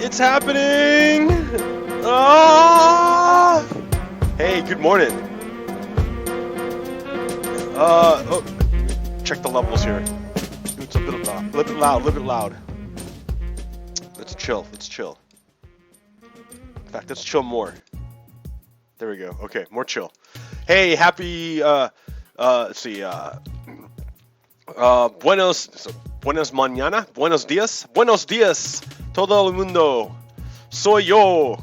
It's happening! Ah! Hey, good morning. Oh, check the levels here. It's a little bit loud. Let's chill. In fact, let's chill more. There we go. Okay, more chill. Hey, happy, let's see, buenos mañana, buenos días, todo el mundo. Soy yo,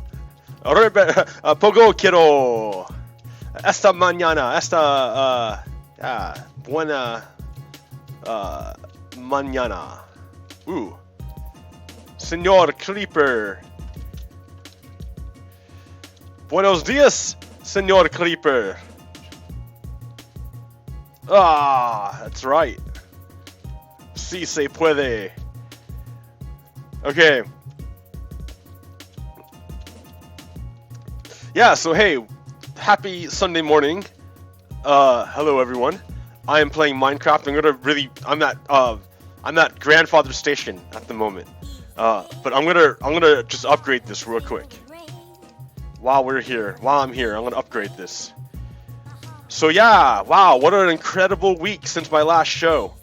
PoGokeRo. Esta mañana, buena, mañana. Señor Creeper. Buenos días, Señor Creeper. That's right. Sí se puede. Okay. Yeah, so hey, happy Sunday morning. Hello everyone. I am playing Minecraft. I'm at grandfather's station at the moment. But I'm gonna just upgrade this real quick. While I'm here, I'm gonna upgrade this. So yeah, wow, what an incredible week since my last show.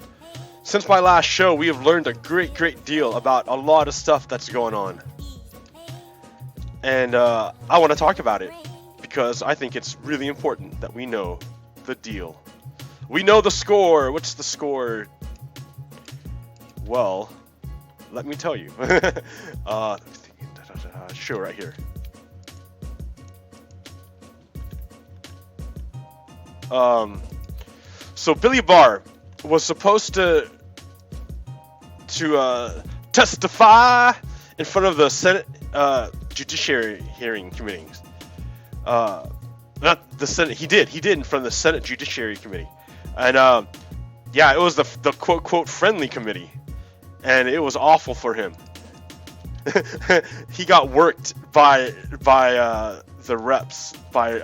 Since my last show, we have learned a great deal about a lot of stuff that's going on. And I want to talk about it because I think it's really important that we know the deal. We know the score. What's the score? Well, let me tell you. Show right here. So Billy Barr was supposed to testify in front of the Senate Judiciary Hearing Committee. Not the Senate. He did in front of the Senate Judiciary Committee, and yeah, it was the quote friendly committee, and it was awful for him. He got worked by the reps, by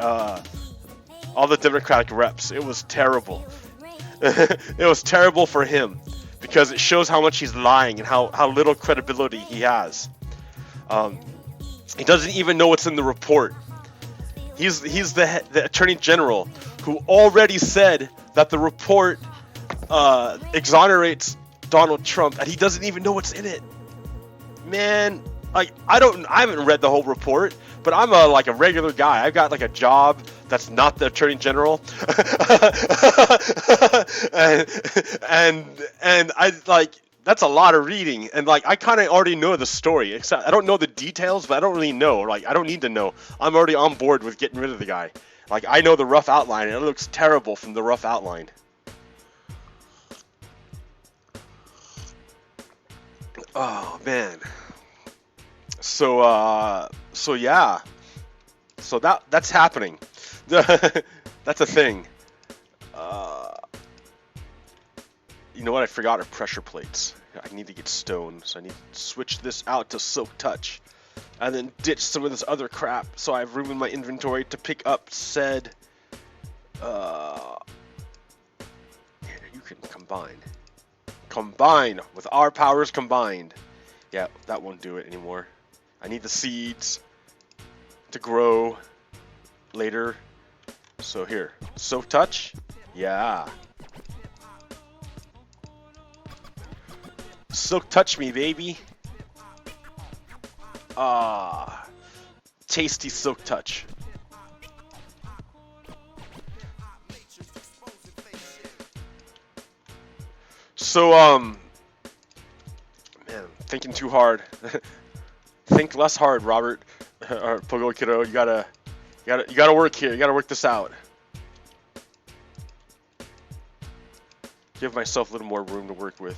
all the Democratic reps. It was terrible. It was terrible for him because it shows how much he's lying and how little credibility he has. He doesn't even know what's in the report. He's the Attorney General who already said that the report exonerates Donald Trump, and he doesn't even know what's in it. Man, like I haven't read the whole report, but I'm a regular guy. I've got a job that's not the Attorney General, and I that's a lot of reading, and I kind of already know the story. Except I don't know the details, but I don't really know. I don't need to know. I'm already on board with getting rid of the guy. I know the rough outline, and it looks terrible from the rough outline. Oh man. So yeah. So that's happening. That's a thing. You know what? I forgot our pressure plates. I need to get stone, so I need to switch this out to silk touch, and then ditch some of this other crap, so I have room in my inventory to pick up said. You can combine with our powers combined. Yeah, that won't do it anymore. I need the seeds to grow later. So here, silk touch. Yeah. Silk touch me, baby. Tasty silk touch. So, man, thinking too hard. Think less hard, Robert. Or PoGokeRo, you gotta work here. You gotta work this out. Give myself a little more room to work with.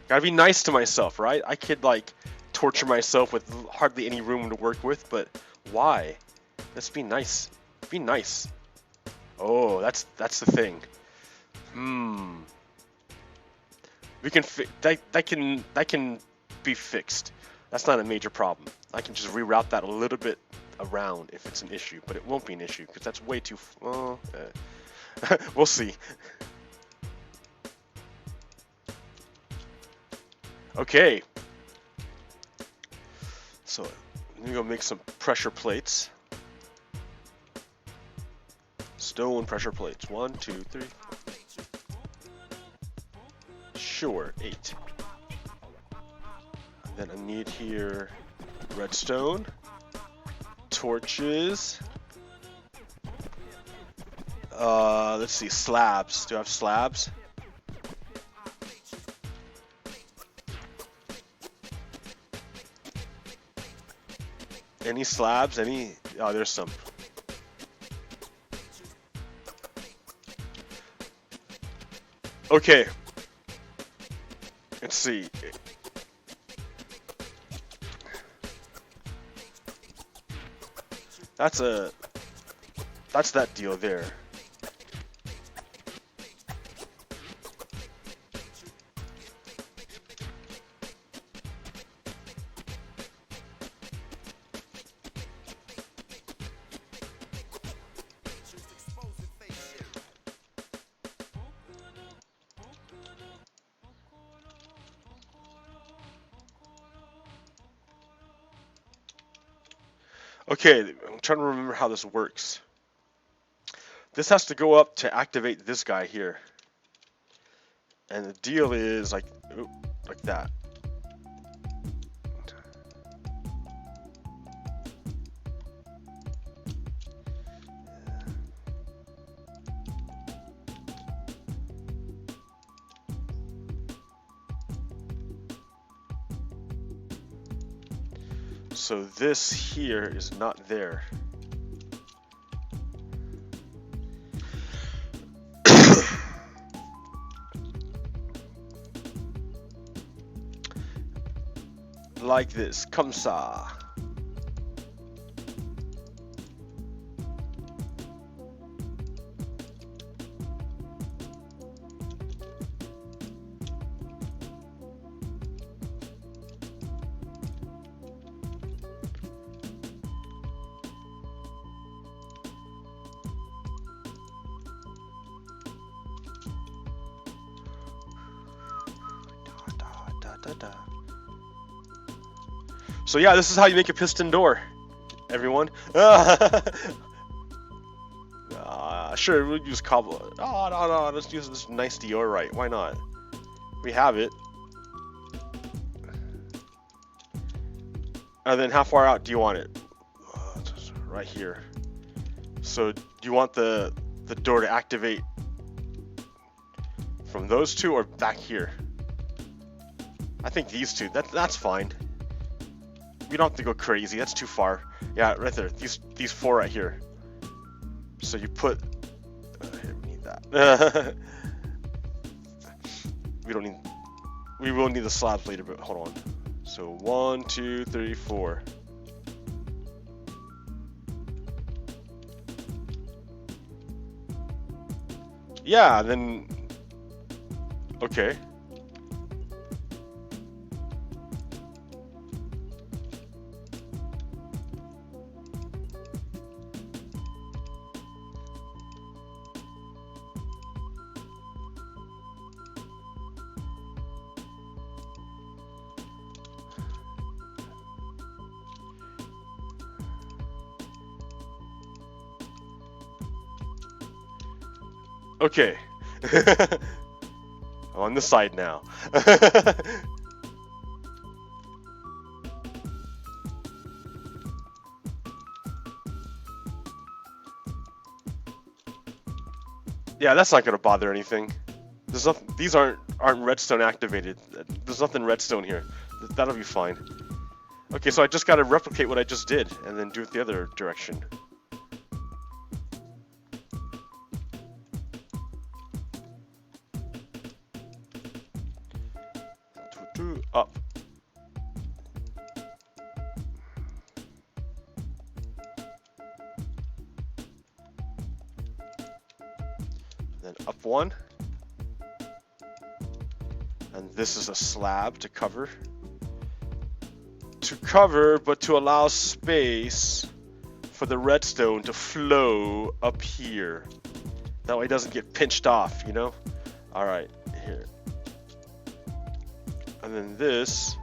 Gotta be nice to myself, right? I could torture myself with hardly any room to work with, but why? Let's be nice. Be nice. Oh, that's the thing. We can that can be fixed. That's not a major problem. I can just reroute that a little bit around if it's an issue, but it won't be an issue because that's way too. We'll see. Okay. So let me go make some pressure plates. Stone pressure plates. 1, 2, 3. Sure, 8. Then I need here redstone, torches. Let's see, slabs. Do I have slabs? Any slabs? Any? Oh, there's some. Okay. Let's see. That's that deal there. Okay, I'm trying to remember how this works. This has to go up to activate this guy here. And the deal is like that. So this here is not there. Like this, comme ça. So yeah, this is how you make a piston door, everyone. Sure, we'll use cobble. Oh, no, let's use this nice diorite. Why not? We have it. And then how far out do you want it? Right here. So do you want the door to activate from those two or back here? I think these two. That's fine. We don't have to go crazy. That's too far. Yeah, right there. These four right here. So you put. Here, we need that. We don't need. We will need the slabs later, but hold on. So 1, 2, 3, 4. Yeah. Then. Okay. Okay. I'm on this side now. Yeah, that's not gonna bother anything. There's nothing, these aren't redstone activated. There's nothing redstone here. That'll be fine. Okay, so I just gotta replicate what I just did and then do it the other direction. Up. Then up one. And this is a slab to cover. But to allow space for the redstone to flow up here. That way it doesn't get pinched off, you know? Alright, here. And then this.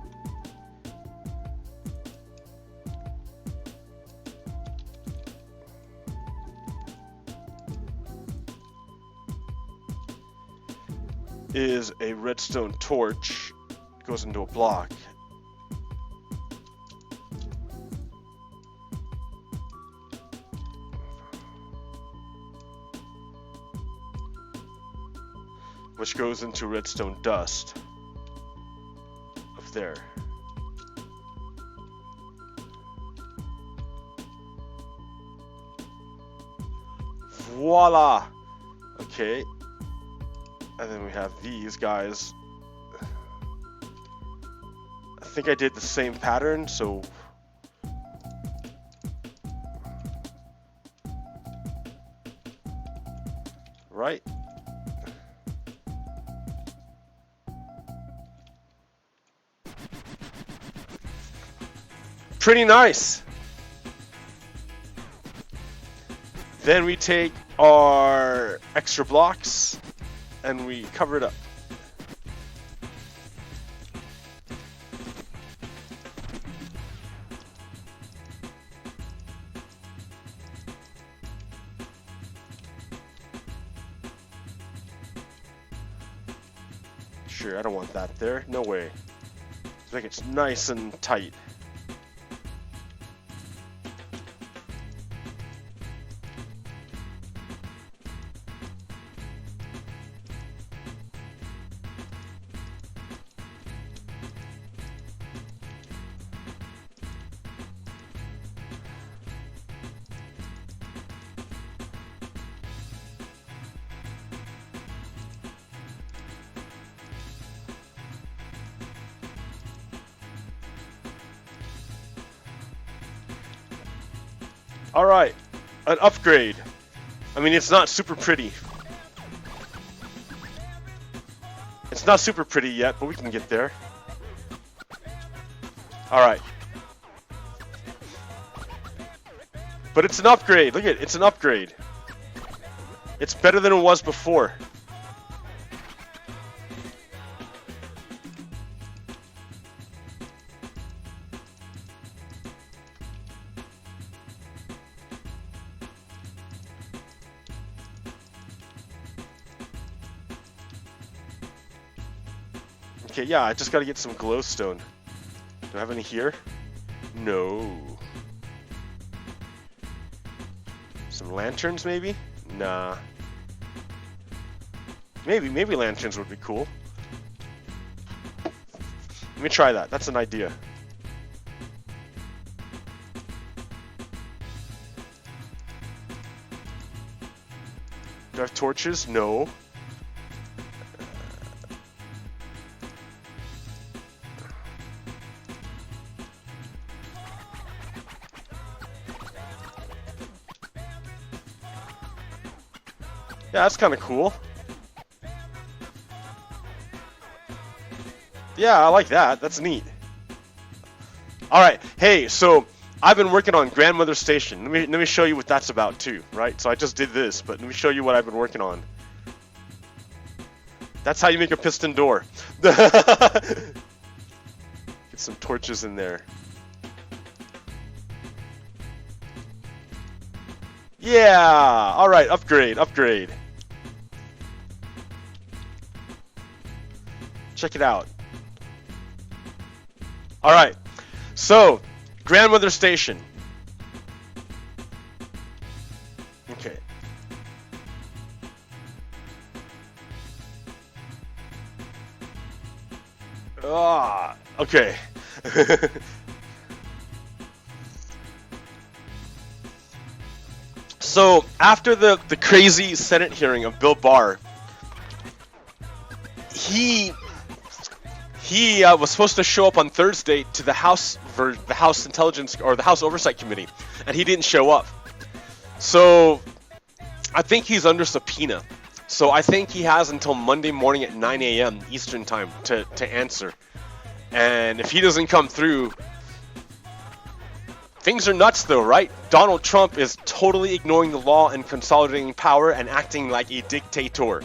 is a redstone torch. It goes into a block. Which goes into redstone dust. Up there. Voila! Okay. And then we have these guys. I think I did the same pattern, so... Right? Pretty nice! Then we take our extra blocks and we cover it up. Sure, I don't want that there. No way. Let's make it nice and tight. Alright, an upgrade. I mean, it's not super pretty. It's not super pretty yet, but we can get there. Alright. But it's an upgrade. Look at it, it's an upgrade. It's better than it was before. Okay, yeah, I just gotta get some glowstone. Do I have any here? No. Some lanterns, maybe? Nah. Maybe lanterns would be cool. Let me try that. That's an idea. Do I have torches? No. Yeah, that's kind of cool. Yeah, I like that. That's neat. Alright, hey, so I've been working on Grandmother Station. Let me show you what that's about too, right? So I just did this, but let me show you what I've been working on. That's how you make a piston door. Get some torches in there. Yeah! Alright, upgrade, upgrade. Check it out. Alright, so, Grandmother Station. Okay. Ah, okay. So, after the crazy Senate hearing of Bill Barr, he was supposed to show up on Thursday to the House Intelligence or the House Oversight Committee, and he didn't show up. So I think he's under subpoena. So I think he has until Monday morning at 9 a.m. Eastern time to answer. And if he doesn't come through, things are nuts though, right? Donald Trump is totally ignoring the law and consolidating power and acting like a dictator.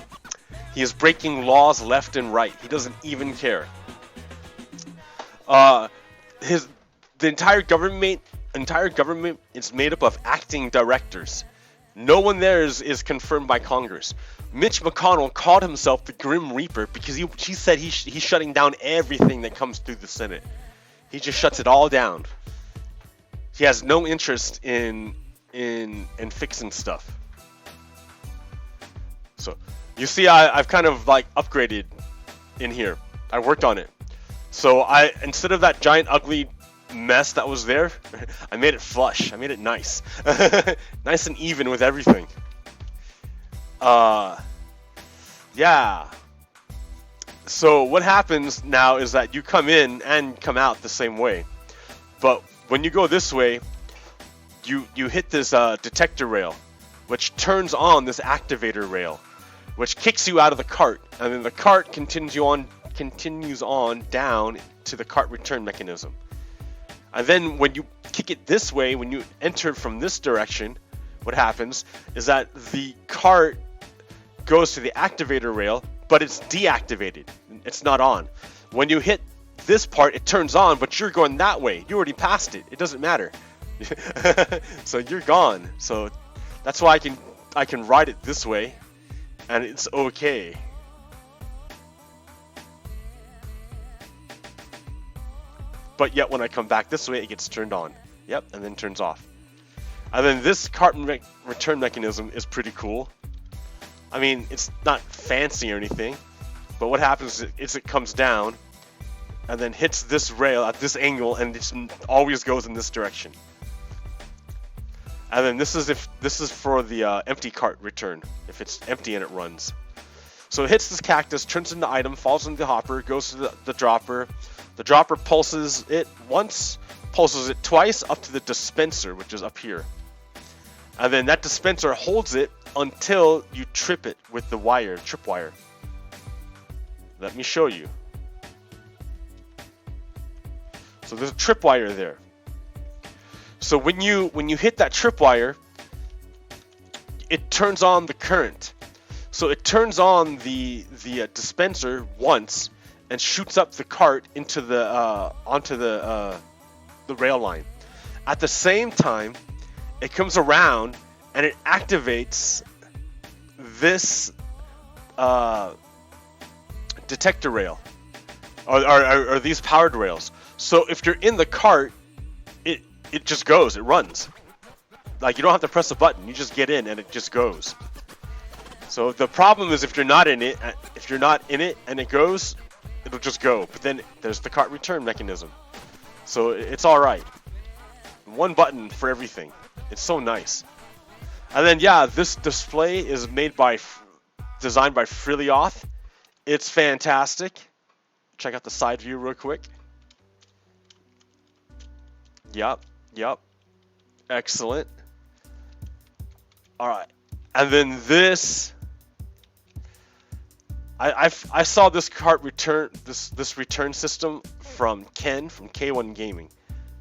He is breaking laws left and right. He doesn't even care. The entire government is made up of acting directors. No one there is confirmed by Congress. Mitch McConnell called himself the Grim Reaper because he said he's shutting down everything that comes through the Senate. He just shuts it all down. He has no interest in fixing stuff. So you see, I've kind of like upgraded in here. I worked on it. So instead of that giant ugly mess that was there, I made it flush. I made it nice. Nice and even with everything. Yeah. So what happens now is that you come in and come out the same way. But when you go this way, you hit this detector rail, which turns on this activator rail, which kicks you out of the cart, and then the cart continues on down to the cart return mechanism. And then when you kick it this way, when you enter from this direction, what happens is that the cart goes to the activator rail, but it's deactivated. It's not on. When you hit this part, it turns on, but you're going that way. You already passed it. It doesn't matter. So you're gone. So that's why I can ride it this way, and it's okay. But yet when I come back this way, it gets turned on. Yep, and then turns off. And then this cart return mechanism is pretty cool. I mean, it's not fancy or anything, but what happens is it comes down and then hits this rail at this angle, and it always goes in this direction. And then this is for the empty cart return, if it's empty and it runs. So it hits this cactus, turns into item, falls into the hopper, goes to the dropper. The dropper pulses it once, pulses it twice up to the dispenser, which is up here. And then that dispenser holds it until you trip it with the tripwire. Let me show you. So there's a tripwire there. So when you hit that tripwire, it turns on the current. So it turns on the dispenser once and shoots up the cart into onto the rail line. At the same time, it comes around and it activates this detector rail, or these powered rails. So if you're in the cart, it just goes, it runs. Like, you don't have to press a button, you just get in and it just goes. So the problem is if you're not in it and it goes, it'll just go. But then there's the cart return mechanism. So it's alright. One button for everything. It's so nice. And then yeah, this display is designed by Frilioth. It's fantastic. Check out the side view real quick. Yep. Excellent. Alright. And then this, I saw this cart return, this return system from Ken from K1 Gaming.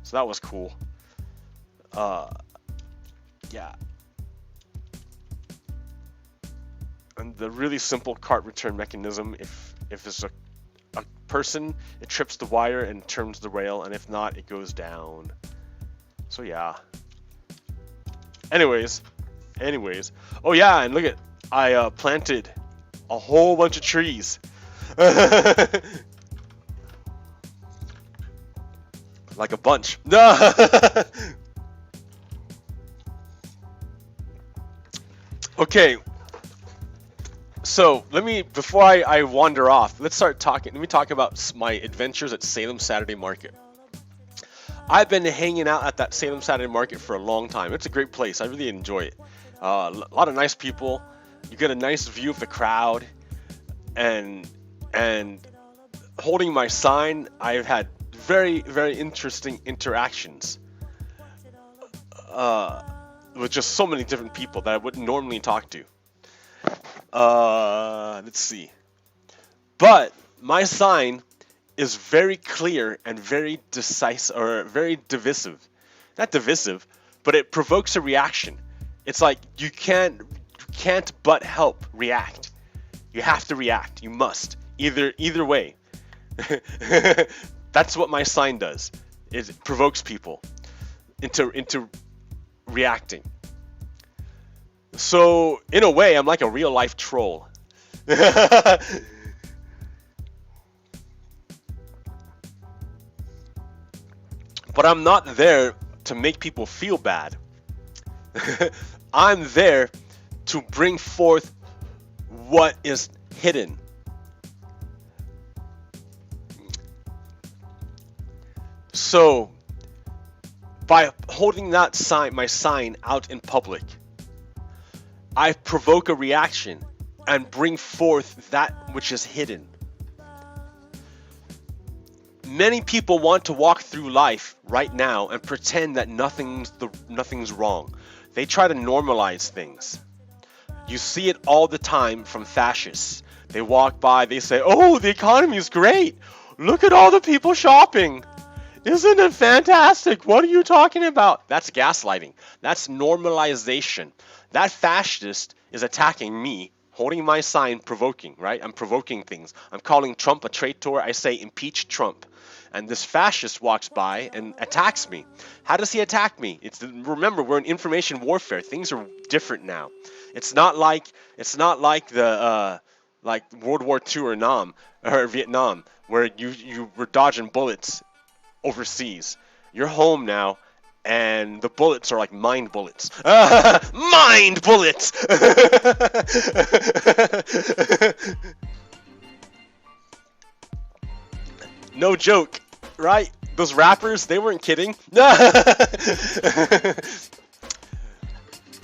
So that was cool. Yeah. And the really simple cart return mechanism, if it's a person, it trips the wire and turns the rail, and if not, it goes down. So yeah. Anyways. Oh yeah, and look at, I planted a whole bunch of trees. Like a bunch. No. Okay. So before I wander off, let me talk about my adventures at Salem Saturday Market. I've been hanging out at that Salem Saturday Market for a long time. It's a great place. I really enjoy it. A lot of nice people. You get a nice view of the crowd, and holding my sign, I've had very, very interesting interactions with just so many different people that I wouldn't normally talk to. Let's see. But my sign is very clear and very decisive, or very divisive. Not divisive, but it provokes a reaction. It's like you can't but help react. You have to react. You must. Either way. That's what my sign does. It provokes people into reacting. So in a way, I'm like a real life troll. But I'm not there to make people feel bad. I'm there to bring forth what is hidden. So by holding that sign, my sign out in public, I provoke a reaction and bring forth that which is hidden. Many people want to walk through life right now and pretend that nothing's wrong. They try to normalize things. You see it all the time from fascists. They walk by, they say, "Oh, the economy is great. Look at all the people shopping. Isn't it fantastic? What are you talking about?" That's gaslighting. That's normalization. That fascist is attacking me, holding my sign, provoking, right? I'm provoking things. I'm calling Trump a traitor. I say, impeach Trump. And this fascist walks by and attacks me. How does he attack me? Remember, we're in information warfare. Things are different now. It's not like the like World War II or Vietnam, where you were dodging bullets overseas. You're home now, and the bullets are like mind bullets. Mind bullets! No joke, right? Those rappers, they weren't kidding.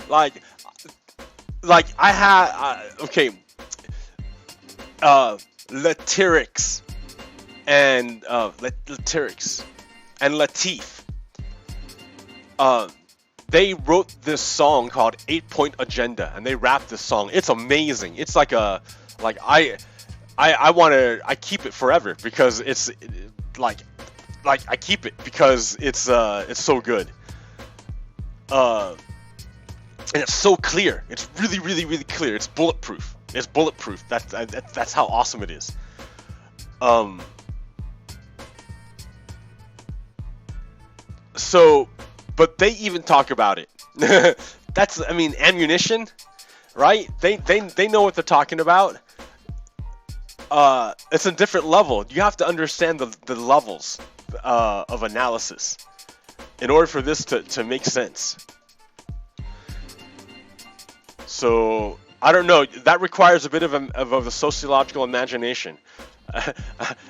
like I had, okay, Latirix and Latirix and Latif. They wrote this song called 8-Point Agenda, and they rapped this song. It's amazing. It's like I keep it forever because it's like I keep it because it's so good. And it's so clear. It's really, really, really clear. It's bulletproof. It's bulletproof. That's how awesome it is. So, but they even talk about it. That's, I mean, ammunition, right? They know what they're talking about. It's a different level. You have to understand the levels of analysis in order for this to make sense. So I don't know. That requires a bit of a sociological imagination,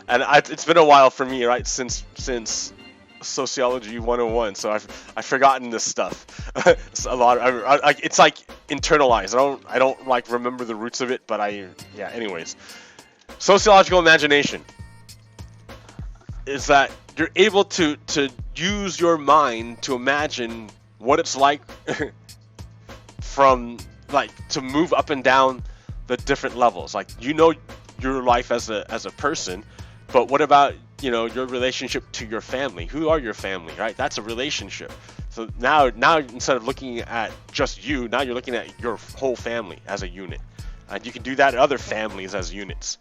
and it's been a while for me, right? Since Sociology 101, so I've forgotten this stuff. It's a lot. It's like internalized. I don't like remember the roots of it, but yeah. Anyways. Sociological imagination is that you're able to use your mind to imagine what it's like from to move up and down the different levels. Like, you know, your life as a person, but what about, you know, your relationship to your family? Who are your family, right? That's a relationship. So now instead of looking at just you, now you're looking at your whole family as a unit. And you can do that at other families as units.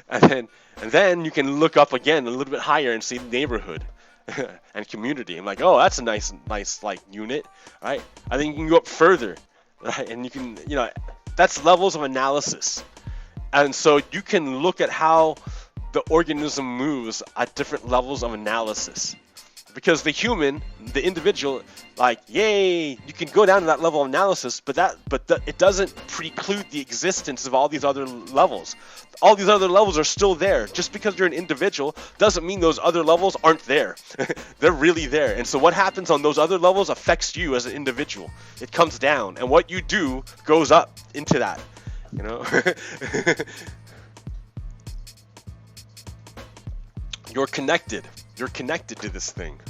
and then you can look up again a little bit higher and see neighborhood and community. I'm like, oh, that's a nice like unit, right? I think you can go up further, right? And you can, you know, that's levels of analysis. And so you can look at how the organism moves at different levels of analysis. Because the human, the individual, like, yay, you can go down to that level of analysis, but it doesn't preclude the existence of all these other levels. All these other levels are still there. Just because you're an individual doesn't mean those other levels aren't there. They're really there. And so what happens on those other levels affects you as an individual. It comes down, and what you do goes up into that, you know? You're connected. You're connected to this thing.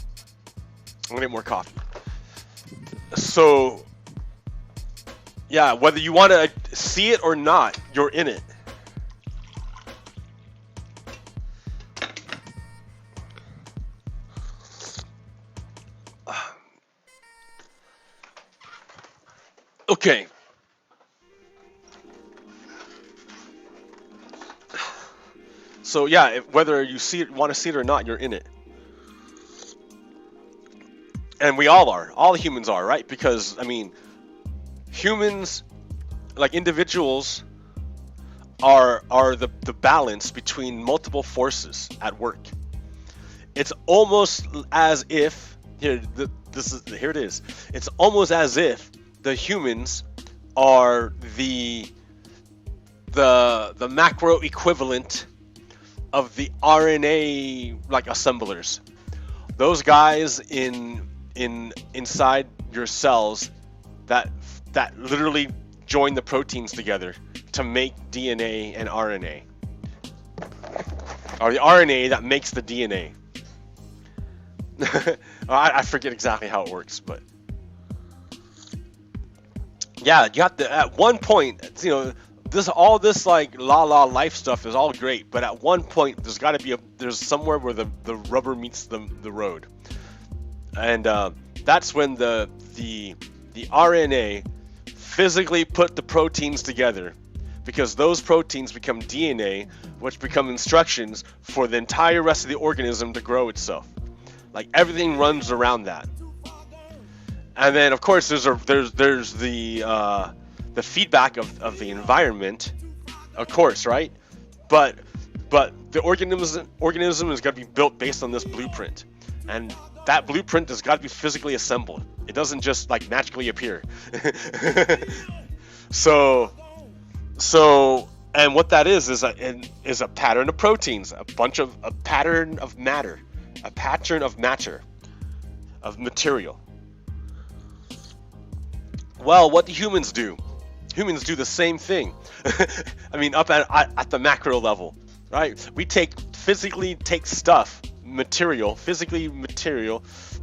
I'm gonna get more coffee. So, yeah, whether you want to see it or not, you're in it. Okay. So yeah, whether you see it, want to see it or not, you're in it. And we all are. All humans are, right? Because, I mean, humans, like individuals, are the balance between multiple forces at work. It's almost as if here it is. It's almost as if the humans are the macro equivalent of the RNA like assemblers. Those guys inside your cells that literally join the proteins together to make DNA and RNA, or the RNA that makes the DNA. I forget exactly how it works, but yeah, you have to, at one point, you know, all this like life stuff is all great, but at one point there's got to be there's somewhere where the rubber meets the road, and that's when the RNA physically put the proteins together, because those proteins become DNA, which become instructions for the entire rest of the organism to grow itself. Like everything runs around that. And then of course there's the feedback of the environment, of course, right? But the organism is got to be built based on this blueprint, and that blueprint has got to be physically assembled. It doesn't just like magically appear. So and what that is a pattern of proteins, a pattern of matter, of material. Well, what do humans do? Humans do the same thing. I mean, up at the macro level, right? We physically take material,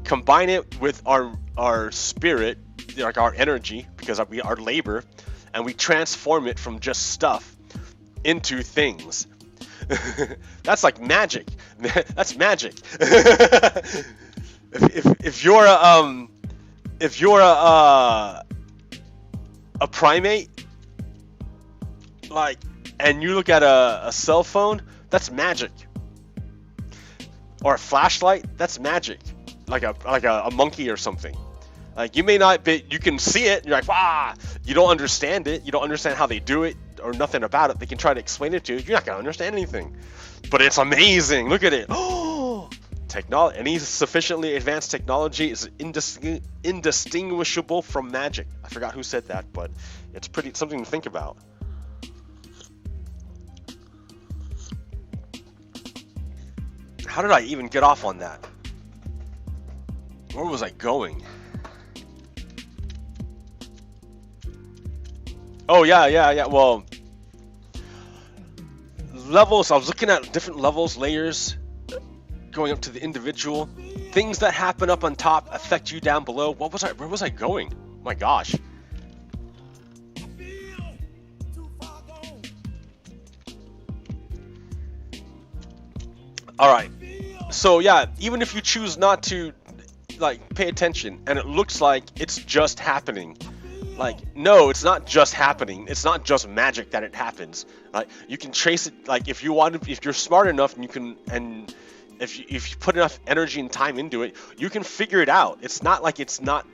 combine it with our spirit, like our energy, because our labor, and we transform it from just stuff into things. That's like magic. That's magic. if you're a primate, like, and you look at a cell phone, that's magic. Or a flashlight, that's magic. Like a monkey or something. Like, you may not be, you can see it, you're like, wow, you don't understand it, you don't understand how they do it or nothing about it. They can try to explain it to you, you're not gonna understand anything. But it's amazing, look at it. Oh, any sufficiently advanced technology is indistinguishable from magic. I forgot who said that, but it's something to think about. How did I even get off on that? Where was I going? Oh yeah. Well, levels. I was looking at different levels, layers, going up to the individual. Things that happen up on top affect you down below. Where was I going? Oh my gosh. All right. So yeah, even if you choose not to like pay attention and it looks like it's just happening, like, no, it's not just happening. It's not just magic that it happens. Like, you can trace it. Like, if you're smart enough, and you can, and if you put enough energy and time into it, you can figure it out. It's not like it's not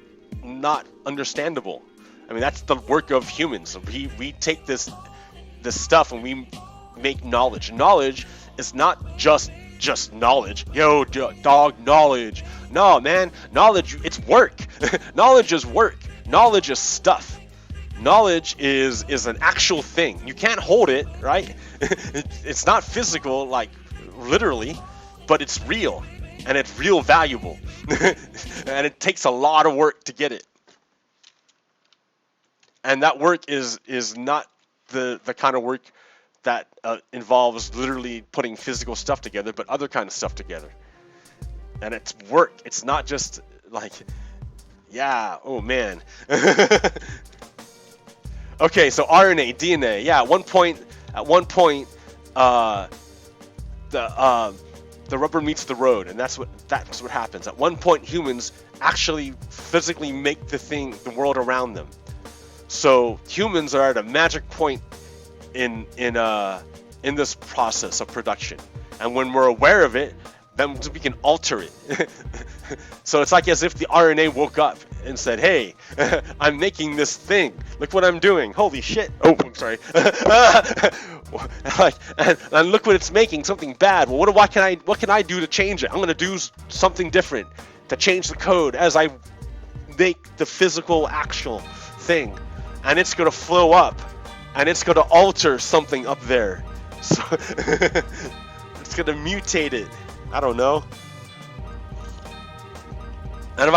understandable. I mean, that's the work of humans. We take this stuff and we make knowledge. Knowledge is not just knowledge. Yo, dog, knowledge. No, man, knowledge, it's work. Knowledge is work. Knowledge is stuff. Knowledge is an actual thing. You can't hold it, right? It's not physical, like literally, but it's real, and it's real valuable. And it takes a lot of work to get it. And that work is not the kind of work that involves literally putting physical stuff together, but other kind of stuff together. And it's work. It's not just like, yeah, oh man. Okay, so RNA, DNA. Yeah, at one point, the rubber meets the road, and that's what happens. At one point, humans actually physically make the world around them. So humans are at a magic point in this process of production, and when we're aware of it, then we can alter it. So it's like as if the RNA woke up and said, "Hey, I'm making this thing. Look what I'm doing. Holy shit! Oh, I'm sorry. Like, and look what it's making. Something bad. Well, what can I do to change it? I'm gonna do something different to change the code as I make the physical, actual thing, and it's gonna flow up, and it's gonna alter something up there. So it's gonna mutate it. I don't know." And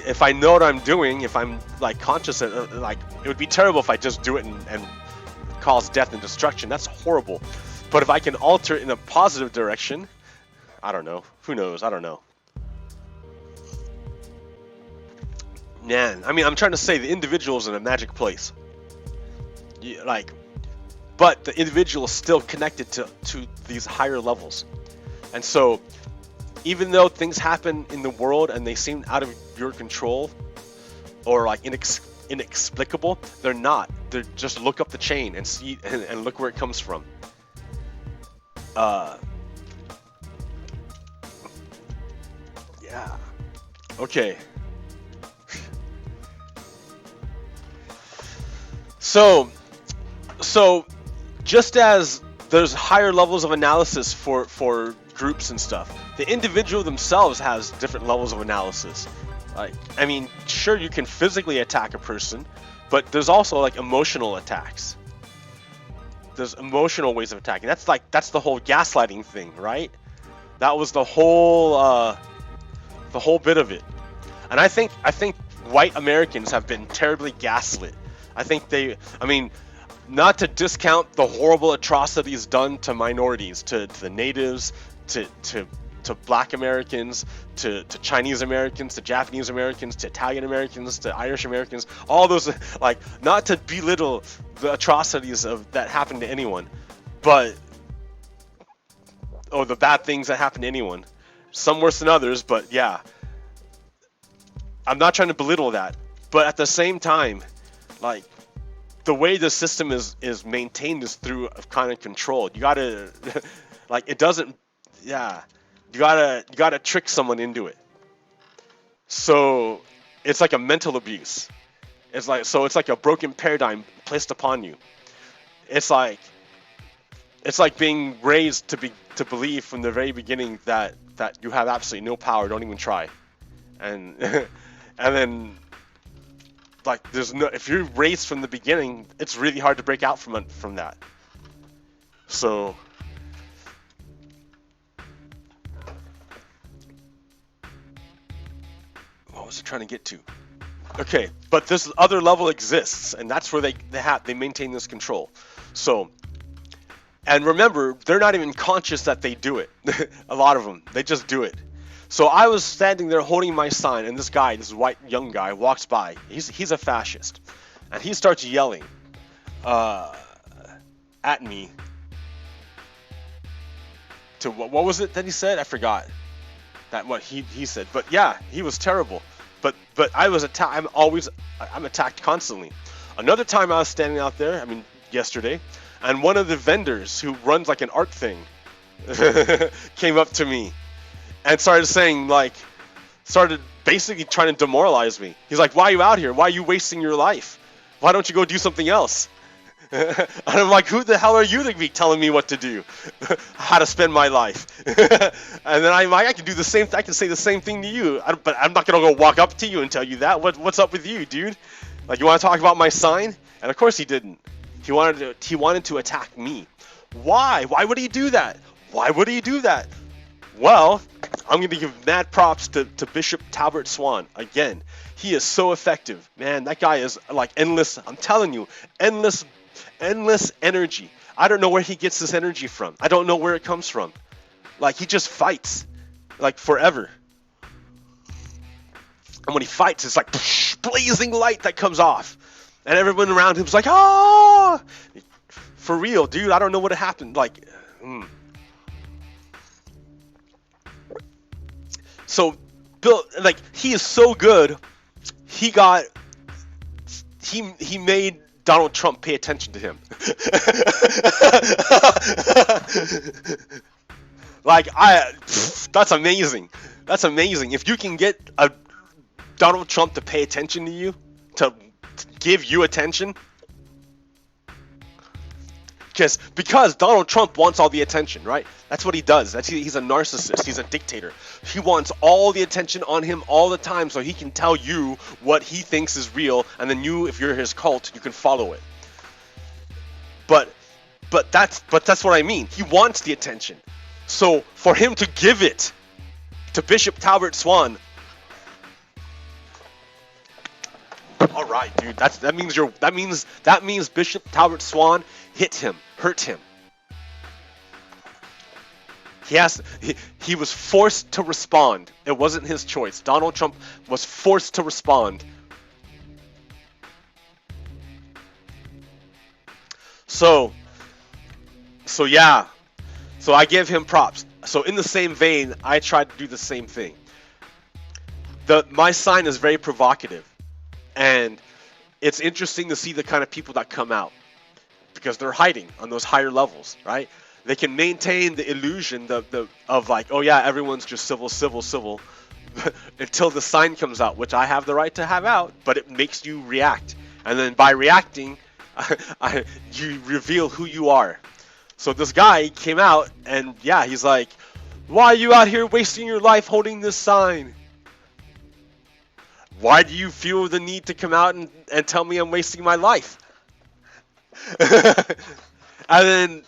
if I know what I'm doing, if I'm like conscious, like it would be terrible if I just do it and cause death and destruction. That's horrible. But if I can alter it in a positive direction, I don't know. Who knows? I don't know. Man, I mean, I'm trying to say the individual is in a magic place. But the individual is still connected to these higher levels, and so, even though things happen in the world and they seem out of your control or like inexplicable, they're not. They're just look up the chain and see and look where it comes from. Yeah. Okay. So just as there's higher levels of analysis for groups and stuff, the individual themselves has different levels of analysis. Like, I mean, sure, you can physically attack a person, but there's also like emotional attacks. There's emotional ways of attacking. That's the whole gaslighting thing, right? That was the whole bit of it. And I think white Americans have been terribly gaslit. I mean, not to discount the horrible atrocities done to minorities, to the natives, to black Americans, to Chinese Americans, to Japanese Americans, to Italian Americans, to Irish Americans, all those, like, not to belittle the atrocities that happen to anyone, or the bad things that happen to anyone, some worse than others, but yeah, I'm not trying to belittle that, but at the same time, like, the way the system is maintained is through a kind of control. You gotta, like, it doesn't, yeah, you gotta trick someone into it. So it's like a mental abuse. It's like a broken paradigm placed upon you. It's like being raised to believe from the very beginning that you have absolutely no power. Don't even try, and and then, like, if you're raised from the beginning, it's really hard to break out from that. So what was I trying to get to? Okay, but this other level exists, and that's where they maintain this control. So, and remember, they're not even conscious that they do it. A lot of them, they just do it. So I was standing there holding my sign, and this white young guy, walks by. He's a fascist, and he starts yelling at me. To what was it that he said? I forgot what he said. But yeah, he was terrible. But I was attacked. I'm attacked constantly. Another time I was standing out there, I mean yesterday, and one of the vendors who runs like an art thing came up to me and started basically trying to demoralize me. He's like, "Why are you out here? Why are you wasting your life? Why don't you go do something else?" And I'm like, "Who the hell are you to be telling me what to do, how to spend my life?" And then I'm like, I can do the same. I can say the same thing to you, but I'm not gonna go walk up to you and tell you that. What's up with you, dude? Like, you want to talk about my sign? And of course he didn't. He wanted to attack me. Why? Why would he do that? Why would he do that? Well, I'm going to give mad props to Bishop Talbert Swan. Again, he is so effective. Man, that guy is like endless. I'm telling you, endless energy. I don't know where he gets this energy from. I don't know where it comes from. Like, he just fights, like, forever. And when he fights, it's like blazing light that comes off. And everyone around him's like, "Oh!" For real, dude, I don't know what happened. Like, So, Bill, like, he is so good, he made Donald Trump pay attention to him. Like, that's amazing. That's amazing. If you can get Donald Trump to pay attention to you, to give you attention? Because Donald Trump wants all the attention, right? That's what he does. He's a narcissist. He's a dictator. He wants all the attention on him all the time so he can tell you what he thinks is real, and then you, if you're his cult, you can follow it. But that's what I mean. He wants the attention. So for him to give it to Bishop Talbot Swan, all right, dude. That means Bishop Talbot Swan hit him, hurt him. He was forced to respond. It wasn't his choice. Donald Trump was forced to respond. So yeah. So I give him props. So in the same vein, I tried to do the same thing. My sign is very provocative. And it's interesting to see the kind of people that come out, because they're hiding on those higher levels, right? They can maintain the illusion of like, oh yeah, everyone's just civil, until the sign comes out, which I have the right to have out, but it makes you react. And then by reacting, you reveal who you are. So this guy came out, and yeah, he's like, why are you out here wasting your life holding this sign? Why do you feel the need to come out and tell me I'm wasting my life? And then,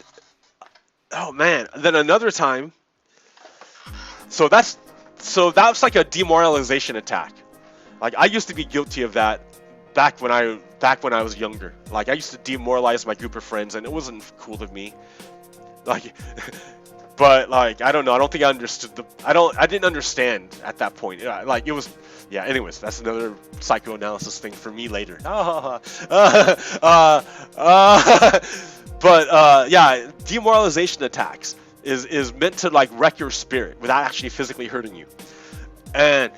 oh man, then another time. So that's like a demoralization attack. Like I used to be guilty of that back when I was younger. Like I used to demoralize my group of friends, and it wasn't cool of me. Like, but like I don't know. I don't think I understood I didn't understand at that point. Like it was. Yeah, anyways, that's another psychoanalysis thing for me later. But yeah, demoralization attacks is meant to like wreck your spirit without actually physically hurting you. And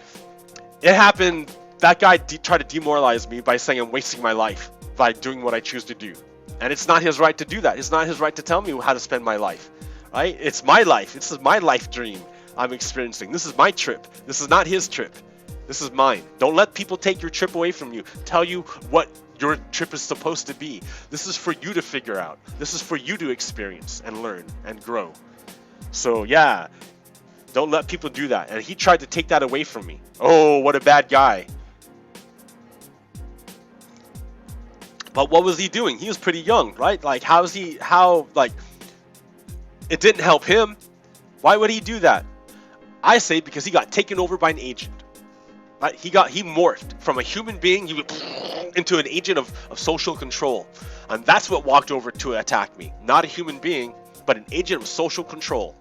it happened, that guy tried to demoralize me by saying I'm wasting my life by doing what I choose to do. And it's not his right to do that. It's not his right to tell me how to spend my life, right? It's my life. This is my life dream I'm experiencing. This is my trip. This is not his trip. This is mine. Don't let people take your trip away from you. Tell you what your trip is supposed to be. This is for you to figure out. This is for you to experience and learn and grow. So yeah, don't let people do that. And he tried to take that away from me. Oh, what a bad guy. But what was he doing? He was pretty young, right? Like it didn't help him. Why would he do that? I say because he got taken over by an agent. Right? He morphed from a human being into an agent of social control. And that's what walked over to attack me. Not a human being, but an agent of social control.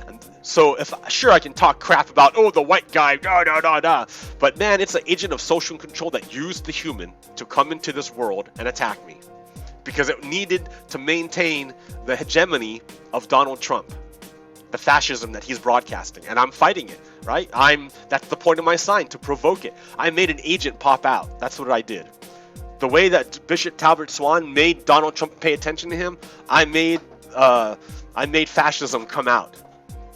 And so sure, I can talk crap about, oh, the white guy, da. But man, it's an agent of social control that used the human to come into this world and attack me. Because it needed to maintain the hegemony of Donald Trump. The fascism that he's broadcasting, and I'm fighting it, right? That's the point of my sign, to provoke it. I made an agent pop out. That's what I did. The way that Bishop Talbot Swan made Donald Trump pay attention to him, I made fascism come out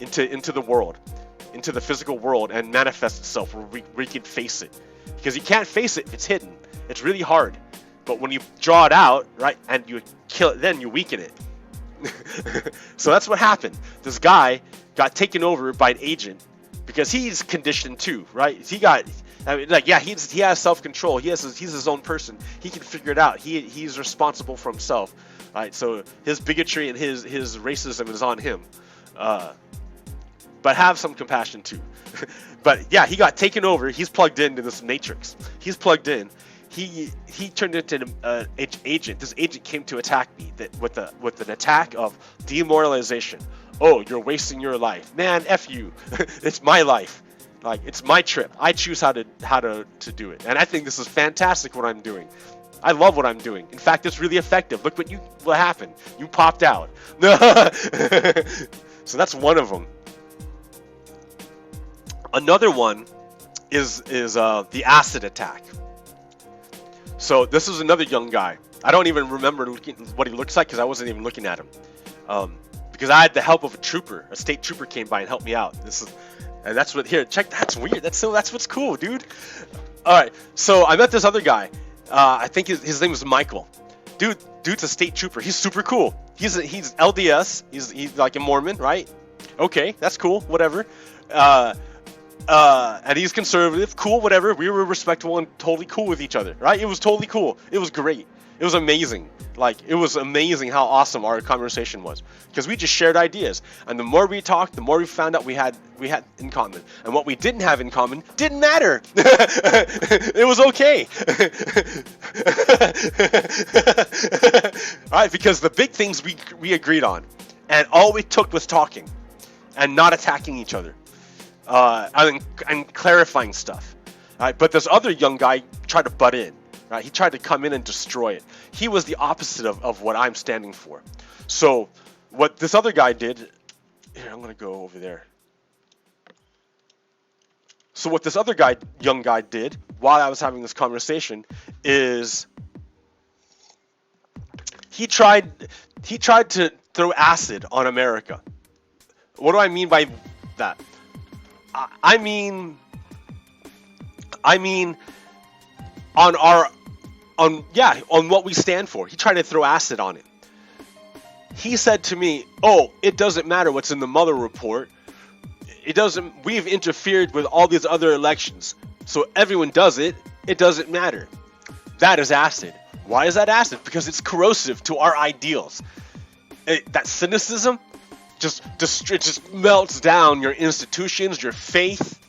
into the world, into the physical world, and manifest itself where we can face it. Because you can't face it if it's hidden. It's really hard. But when you draw it out, right, and you kill it, then you weaken it. So that's what happened. This guy got taken over by an agent because he's conditioned too, right? He has self-control. He's his own person. He can figure it out. He's responsible for himself, right? So his bigotry and his racism is on him. But have some compassion too. But yeah, he got taken over. He's plugged into this matrix. He's plugged in. He turned into an agent. This agent came to attack me with an attack of demoralization. Oh, you're wasting your life, man. F you. It's my life. Like, it's my trip. I choose how to do it, and I think this is fantastic what I'm doing. I love what I'm doing. In fact, it's really effective. Look what happened. You popped out. So that's one of them. Another one is the acid attack. So this is another young guy. I don't even remember what he looks like because I wasn't even looking at him. Because I had the help of a state trooper came by and helped me out. And that's what, here, check, that's weird. That's what's cool, dude. Alright, so I met this other guy. I think his name was Michael. Dude's a state trooper. He's super cool. He's LDS. He's like a Mormon, right? Okay, that's cool. Whatever. And he's conservative. Cool, whatever. We were respectable and totally cool with each other, right? It was totally cool. It was great. It was amazing. Like, it was amazing how awesome our conversation was, because we just shared ideas. And the more we talked, the more we found out we had in common. And what we didn't have in common didn't matter. It was okay. All right, because the big things we agreed on, and all we took was talking and not attacking each other, and clarifying stuff. All right, but this other young guy tried to butt in. Right? He tried to come in and destroy it. He was the opposite of what I'm standing for. So what this other guy did, here, I'm going to go over there. So what this other young guy did while I was having this conversation is he tried to throw acid on America. What do I mean by that? I mean on what we stand for. He tried to throw acid on it. He said to me, "Oh, it doesn't matter what's in the Mueller report. We've interfered with all these other elections. So everyone does it. It doesn't matter." That is acid. Why is that acid? Because it's corrosive to our ideals. That cynicism just melts down your institutions, your faith,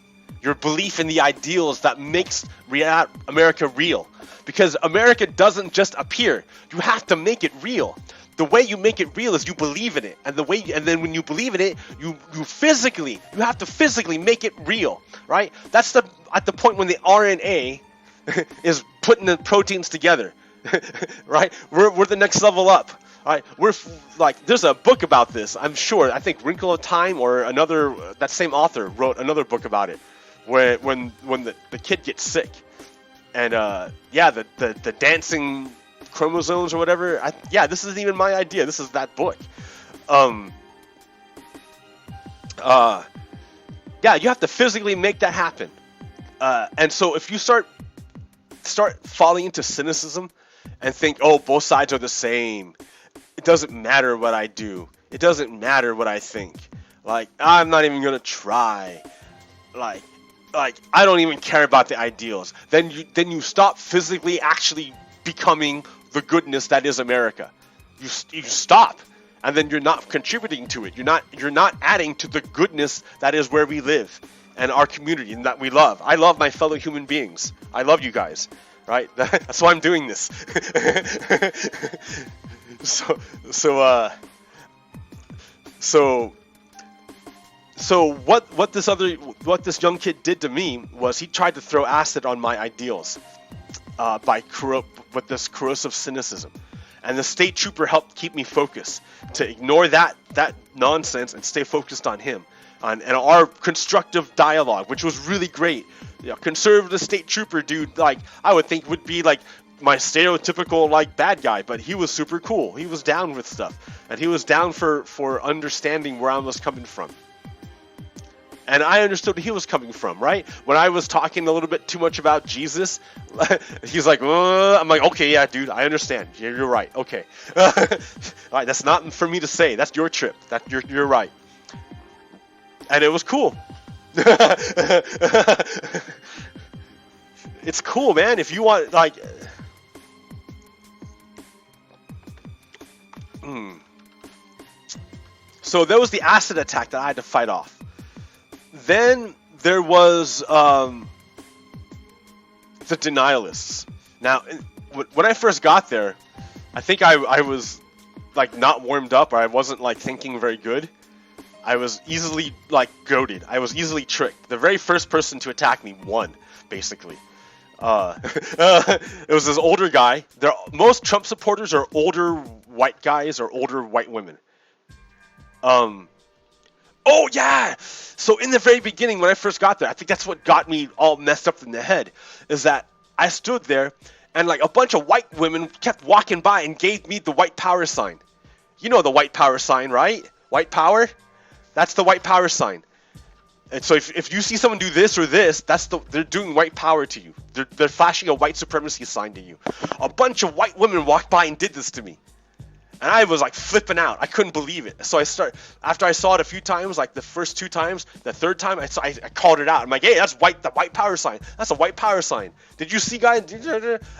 your belief in the ideals that makes America real. Because America doesn't just appear. You have to make it real. The way you make it real is you believe in it, and then when you believe in it, you have to physically make it real, right? That's at the point when the RNA is putting the proteins together, right? We're the next level up. All right, we're like, there's a book about this. I'm sure. I think Wrinkle of Time or another, that same author wrote another book about it, where when the kid gets sick. And the dancing chromosomes or whatever. This isn't even my idea. This is that book. You have to physically make that happen. And so if you start falling into cynicism and think, oh, both sides are the same. It doesn't matter what I do. It doesn't matter what I think. Like, I'm not even gonna try. Like I don't even care about the ideals. Then you stop physically actually becoming the goodness that is America. You stop, and then you're not contributing to it. You're not adding to the goodness that is where we live and our community and that we love. I love my fellow human beings. I love you guys, right? That's why I'm doing this. So what this young kid did to me was he tried to throw acid on my ideals with this corrosive cynicism, and the state trooper helped keep me focused to ignore that nonsense and stay focused on him and our constructive dialogue, which was really great. Conservative state trooper dude, like I would think would be like my stereotypical like bad guy, but he was super cool. He was down with stuff, and he was down for understanding where I was coming from. And I understood where he was coming from, right? When I was talking a little bit too much about Jesus, he's like, I'm like, okay, yeah, dude, I understand. You're right. Okay. All right, that's not for me to say. That's your trip. You're right. And it was cool. It's cool, man. If you want, like... So there was the acid attack that I had to fight off. Then there was the denialists. Now, when I first got there, I think I was like not warmed up, or I wasn't like thinking very good. I was easily like goaded. I was easily tricked. The very first person to attack me won, basically. It was this older guy. Most Trump supporters are older white guys or older white women. Oh yeah! So in the very beginning, when I first got there, I think that's what got me all messed up in the head, is that I stood there and like a bunch of white women kept walking by and gave me the white power sign. You know the white power sign, right? White power? That's the white power sign. And so if you see someone do this or this, they're doing white power to you. They're flashing a white supremacy sign to you. A bunch of white women walked by and did this to me. And I was like flipping out. I couldn't believe it. So after I saw it a few times, like the first 2 times, the third time I called it out. I'm like, hey, that's the white power sign. That's a white power sign. Did you see, guys?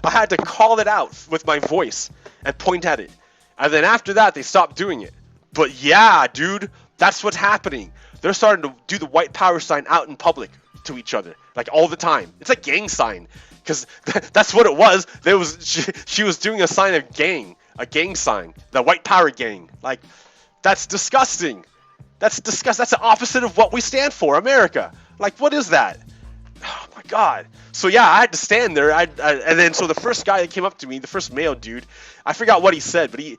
I had to call it out with my voice and point at it. And then after that, they stopped doing it. But yeah, dude, that's what's happening. They're starting to do the white power sign out in public to each other, like all the time. It's a gang sign, because that's what it was. She was doing a sign of gang. A gang sign, the white power gang. Like, that's disgusting. That's disgusting. That's the opposite of what we stand for, America. Like, what is that? Oh my God. So yeah, I had to stand there. And then so the first guy that came up to me, the first male dude, I forgot what he said, but I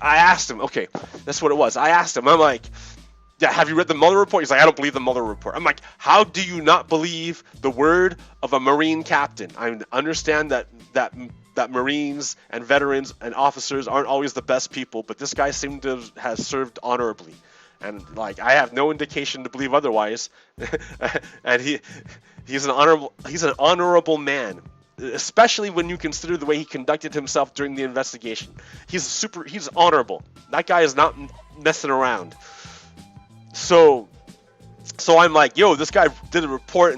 asked him. Okay, that's what it was. I asked him. I'm like, yeah, have you read the Mueller report? He's like, I don't believe the Mueller report. I'm like, how do you not believe the word of a Marine captain? I understand that Marines and veterans and officers aren't always the best people, but this guy seemed to have served honorably, and like I have no indication to believe otherwise. And he's an honorable man, especially when you consider the way he conducted himself during the investigation. He's honorable. That guy is not messing around. So I'm like, yo, this guy did a report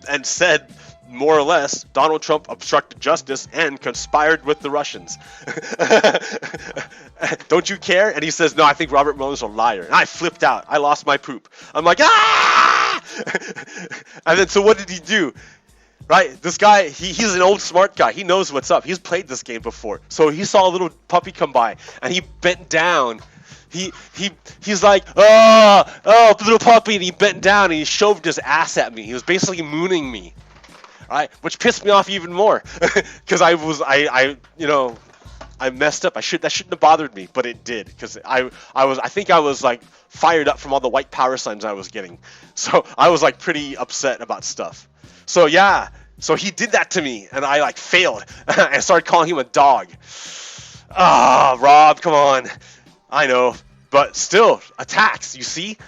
and said, more or less, Donald Trump obstructed justice and conspired with the Russians. Don't you care? And he says, no, I think Robert Mueller's a liar. And I flipped out. I lost my poop. I'm like, ah! And then, so what did he do? Right? This guy, he's an old smart guy. He knows what's up. He's played this game before. So he saw a little puppy come by, and he bent down. He's like, oh, little puppy, and he bent down, and he shoved his ass at me. He was basically mooning me. Right, which pissed me off even more, because I messed up. That shouldn't have bothered me, but it did, because I think I was like fired up from all the white power signs I was getting, so I was like pretty upset about stuff. So yeah, so he did that to me, and I like failed. I started calling him a dog. Ah, Rob, come on, I know, but still attacks. You see,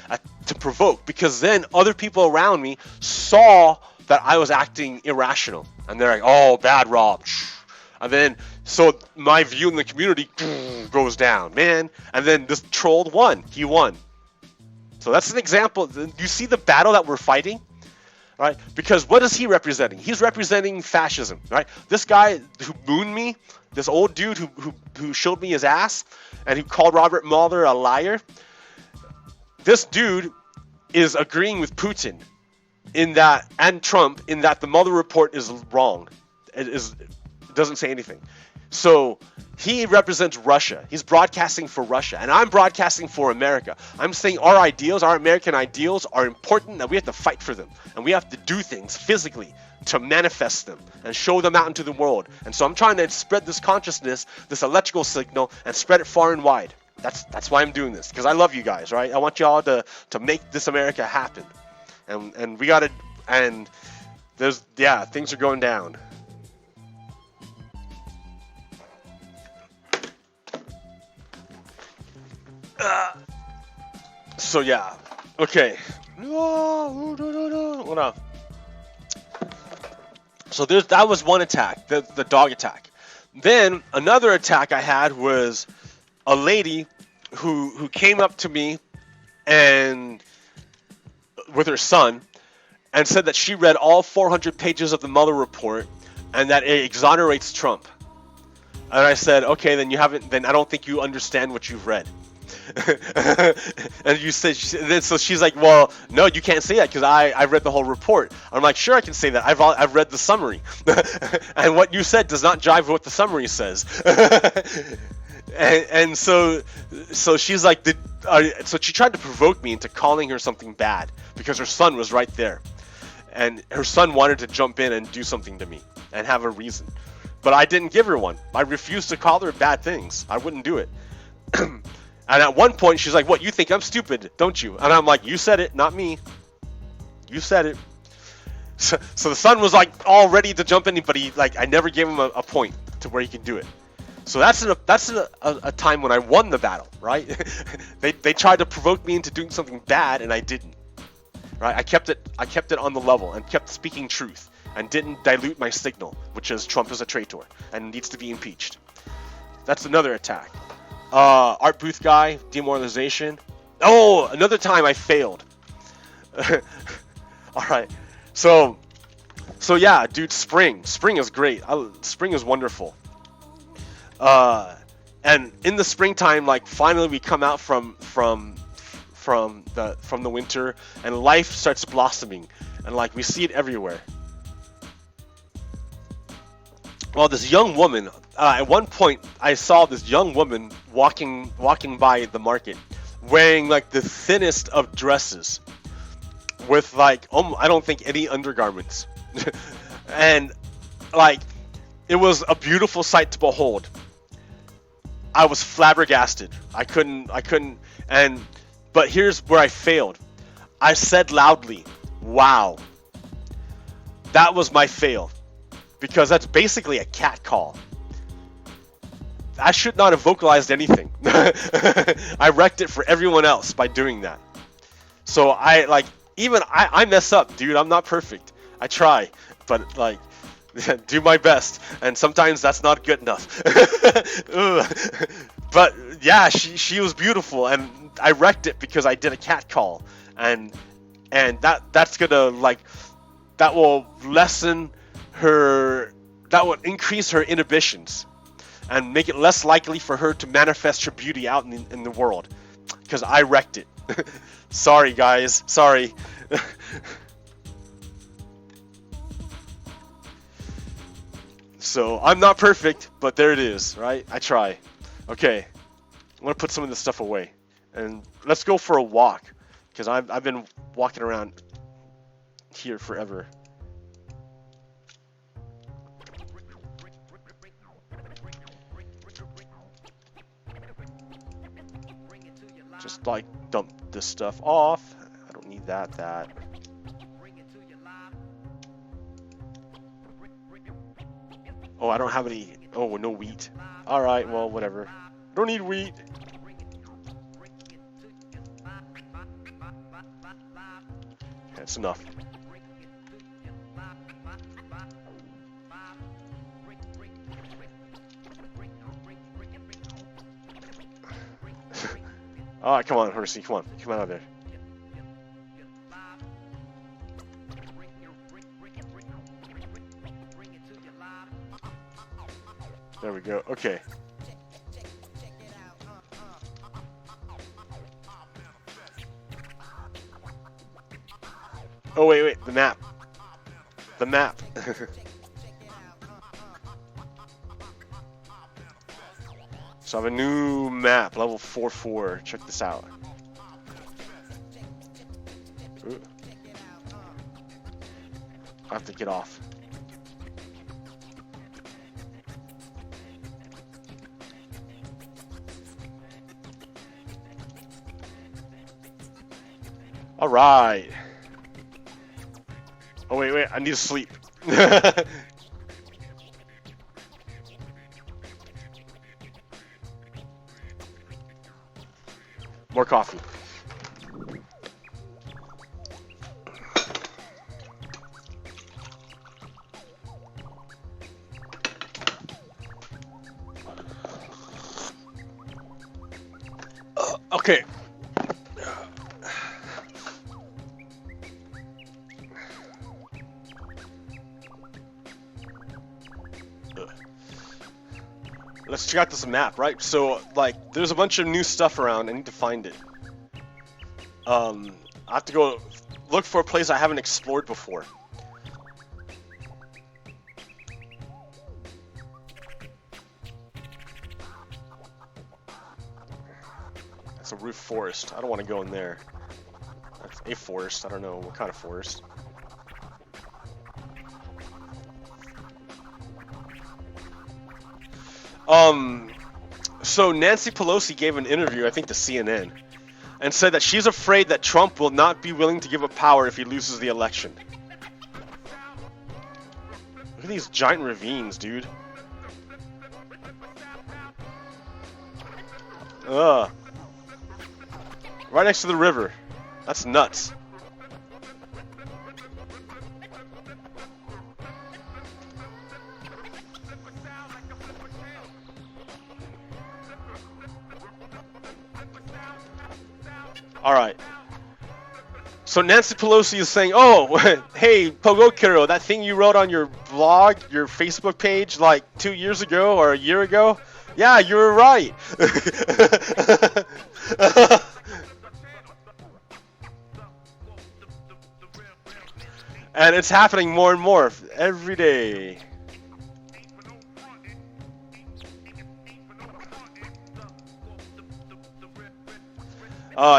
to provoke, because then other people around me saw that I was acting irrational, and they're like, oh, bad Rob. And then so my view in the community goes down, man. And then this troll won. He won. So that's an example. You see the battle that we're fighting, right? Because what is he representing? He's representing fascism, right? This guy who mooned me, this old dude who showed me his ass and who called Robert Mueller a liar, this dude is agreeing with Putin in that, and Trump, in that the Mueller report is wrong. It doesn't say anything. So he represents Russia. He's broadcasting for Russia, and I'm broadcasting for America. I'm saying our ideals, our American ideals, are important, that we have to fight for them, and we have to do things physically to manifest them and show them out into the world. And so I'm trying to spread this consciousness, this electrical signal, and spread it far and wide. That's why I'm doing this, because I love you guys, right? I want y'all to make this America happen. And we got to, and there's, yeah, things are going down. So yeah, okay. What up? So that was one attack, the dog attack. Then another attack I had was a lady who came up to me and with her son and said that she read all 400 pages of the Mueller report and that it exonerates Trump. And I said, okay, then I don't think you understand what you've read. And you said, so she's like, well, no, you can't say that because I read the whole report. I'm like, sure, I can say that. I've read the summary. And what you said does not jive with what the summary says. And so she's like, so she tried to provoke me into calling her something bad because her son was right there. And her son wanted to jump in and do something to me and have a reason. But I didn't give her one. I refused to call her bad things. I wouldn't do it. And at one point, she's like, what, you think I'm stupid, don't you? And I'm like, you said it, not me. You said it. So the son was like all ready to jump in, but I never gave him a point to where he could do it. So that's a time when I won the battle, right? They tried to provoke me into doing something bad, and I didn't. right? I kept it on the level and kept speaking truth and didn't dilute my signal, which is Trump is a traitor and needs to be impeached. That's another attack. Art booth guy, demoralization. Oh, another time I failed. All right, so yeah, dude, spring is great. Spring is wonderful. And in the springtime, like finally we come out from the winter, and life starts blossoming, and like we see it everywhere. Well, this young woman, at one point I saw this young woman walking by the market, wearing like the thinnest of dresses, with like I don't think any undergarments, and like it was a beautiful sight to behold. I was flabbergasted. I couldn't, but here's where I failed. I said loudly, "Wow." That was my fail, because that's basically a cat call. I should not have vocalized anything. I wrecked it for everyone else by doing that. So I mess up, dude. I'm not perfect. I try, but like, do my best, and sometimes that's not good enough. But yeah, she was beautiful, and I wrecked it because I did a cat call, and that's gonna like, that will lessen her, that would increase her inhibitions and make it less likely for her to manifest her beauty out in the world, because I wrecked it. Sorry guys, sorry. So I'm not perfect, but there it is, right? I try. Okay, I'm gonna put some of this stuff away, and let's go for a walk, because I've been walking around here forever. Just like dump this stuff off. I don't need that. Oh, I don't have any. Oh, no wheat. Alright, well, whatever. Don't need wheat. That's enough. Alright, come on, Hersey, come on. Come out of there. There we go. Okay. Oh, wait. The map. The map. So I have a new map, level 4-4. Check this out. Ooh. I have to get off. All right. Oh, wait. I need to sleep. More coffee. Okay. Let's check out this map, right? So, like, there's a bunch of new stuff around. I need to find it. I have to go look for a place I haven't explored before. That's a roof forest. I don't want to go in there. That's a forest. I don't know what kind of forest. So Nancy Pelosi gave an interview, I think, to CNN, and said that she's afraid that Trump will not be willing to give up power if he loses the election. Look at these giant ravines, dude. Right next to the river. That's nuts. All right. So Nancy Pelosi is saying, "Oh, hey, PoGokeRo, that thing you wrote on your blog, your Facebook page, like 2 years ago or a year ago, yeah, you were right." And it's happening more and more every day.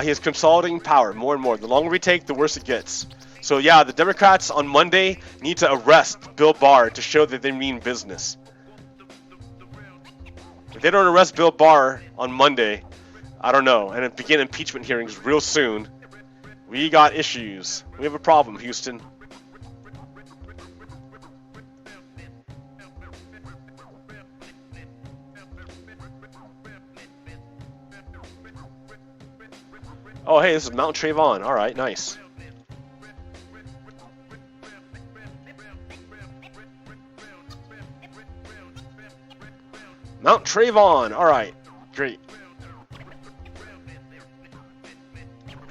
He is consolidating power more and more. The longer we take, the worse it gets. So yeah, the Democrats on Monday need to arrest Bill Barr to show that they mean business. If they don't arrest Bill Barr on Monday, I don't know, and begin impeachment hearings real soon, we got issues. We have a problem, Houston. Oh, hey, this is Mount Trayvon. All right, nice. Mount Trayvon. All right, great.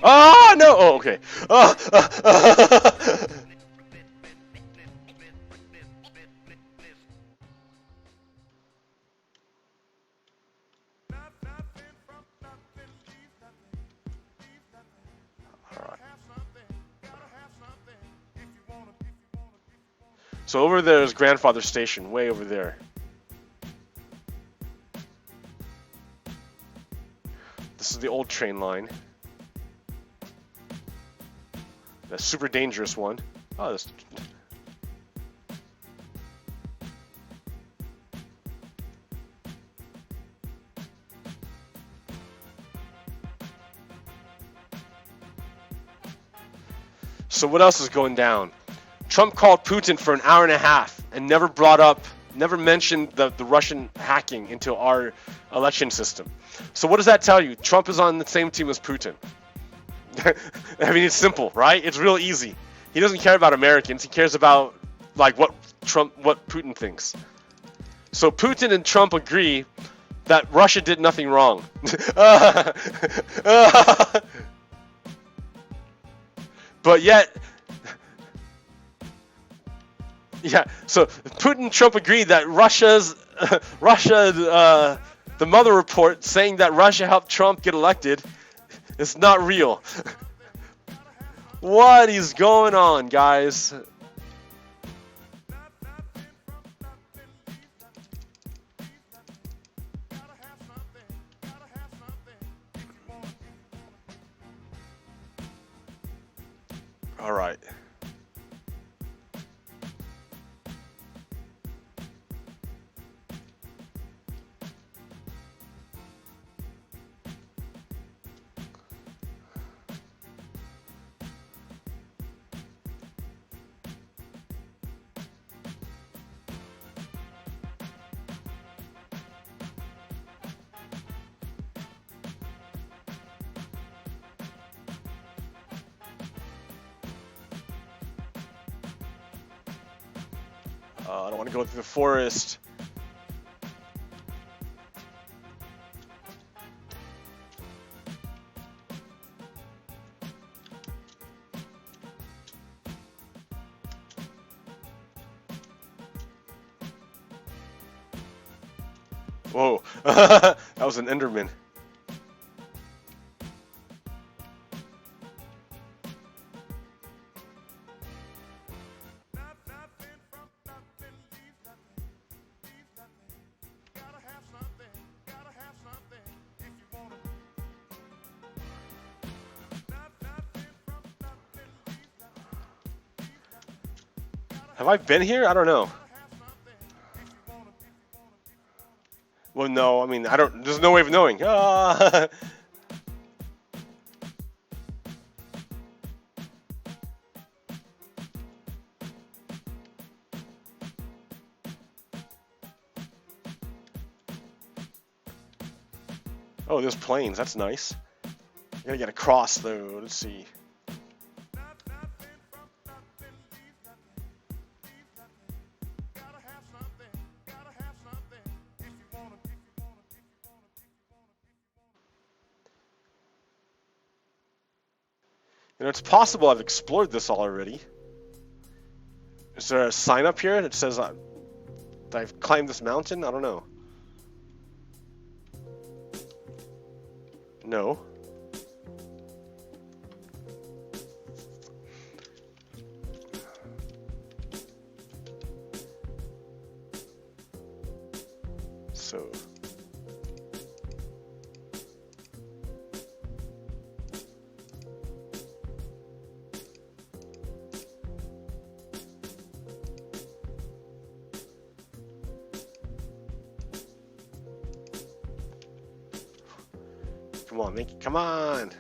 Oh, no. Oh, okay. So over there is Grandfather Station, way over there. This is the old train line. The super dangerous one. Oh, this. So what else is going down? Trump called Putin for an hour and a half and never mentioned the Russian hacking into our election system. So what does that tell you? Trump is on the same team as Putin. I mean, it's simple, right? It's real easy. He doesn't care about Americans. He cares about like what Putin thinks. So Putin and Trump agree that Russia did nothing wrong. But yet, yeah. So Putin and Trump agreed that the Mueller report saying that Russia helped Trump get elected is not real. What is going on, guys? All right. I don't want to go through the forest. Whoa, that was an Enderman. Have I been here? I don't know. Well, no, I mean, there's no way of knowing. Oh, there's planes. That's nice. I gotta get across, though. Let's see. You know, it's possible I've explored this already. Is there a sign up here that says that I've climbed this mountain? I don't know. No. So... Come on, make it, come on!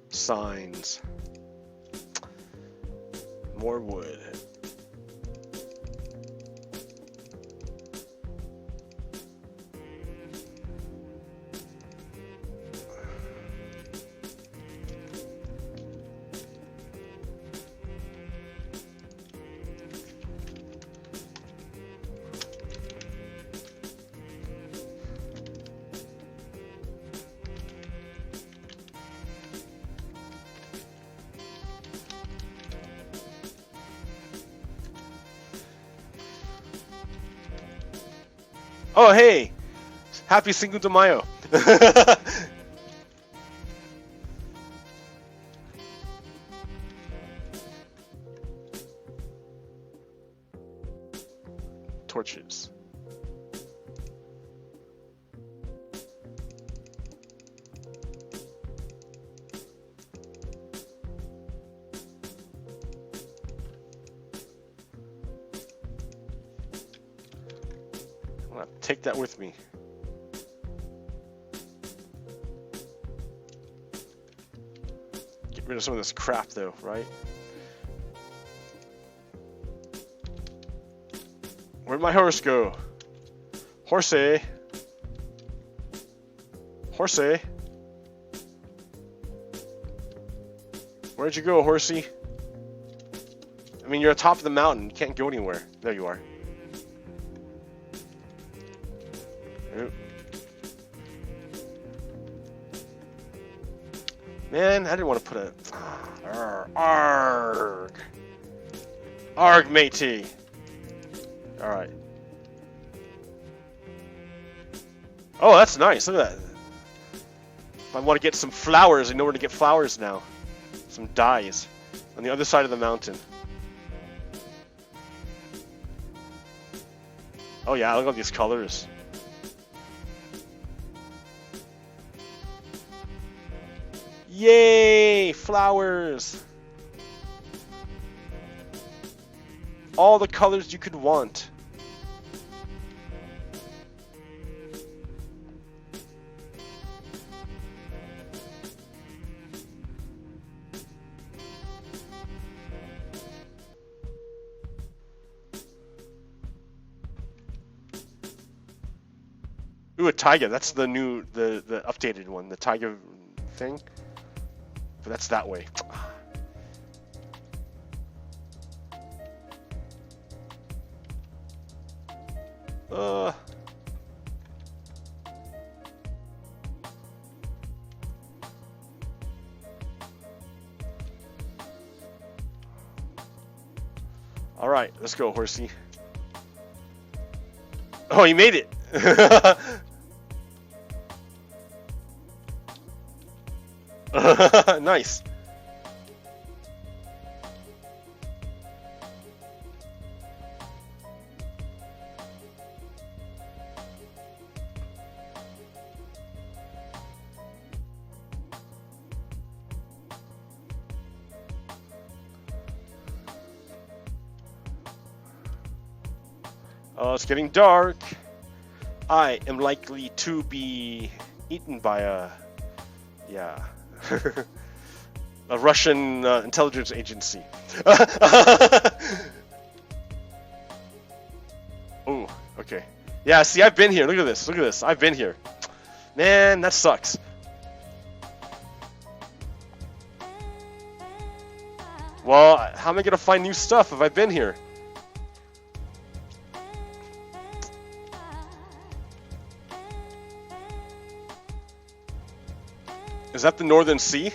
Signs. More wood. Oh, hey! Happy Cinco de Mayo! Torches. Take that with me. Get rid of some of this crap though, right? Where'd my horse go? Horsey. Horsey. Where'd you go, horsey? I mean, you're atop of the mountain. You can't go anywhere. There you are. Man, I didn't want to put a... Arg! Arg, matey! Alright. Oh, that's nice. Look at that. If I want to get some flowers, I know where to get flowers now. Some dyes. On the other side of the mountain. Oh yeah, look at all these colors. Yay! Flowers! All the colors you could want. Ooh, a tiger. That's the new, the updated one. The tiger thing. But that's that way. All right, let's go, horsey. Oh, you made it. Nice. Oh, it's getting dark. I am likely to be eaten by a... yeah. A Russian intelligence agency. Oh, okay. Yeah, see, I've been here. Look at this. Look at this. I've been here. Man, that sucks. Well, how am I going to find new stuff if I've been here? Is that the Northern Sea?